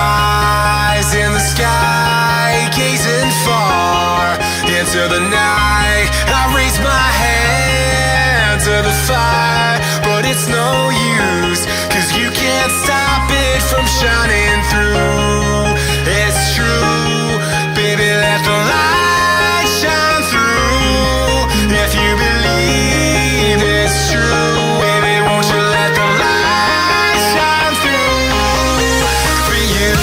Eyes in the sky, gazing far into the night. I raise my hand to the fire, but it's no use, 'cause you can't stop it from shining through. It's true, baby, let the light shine through. If you believe it's true, baby, won't you let the light shine through for you.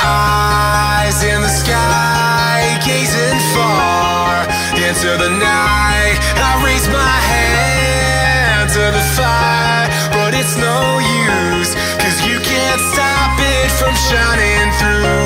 Eyes in the sky, gazing far into the night. I raise my hand to the fire, but it's no use, 'cause you can't stop it from shining through.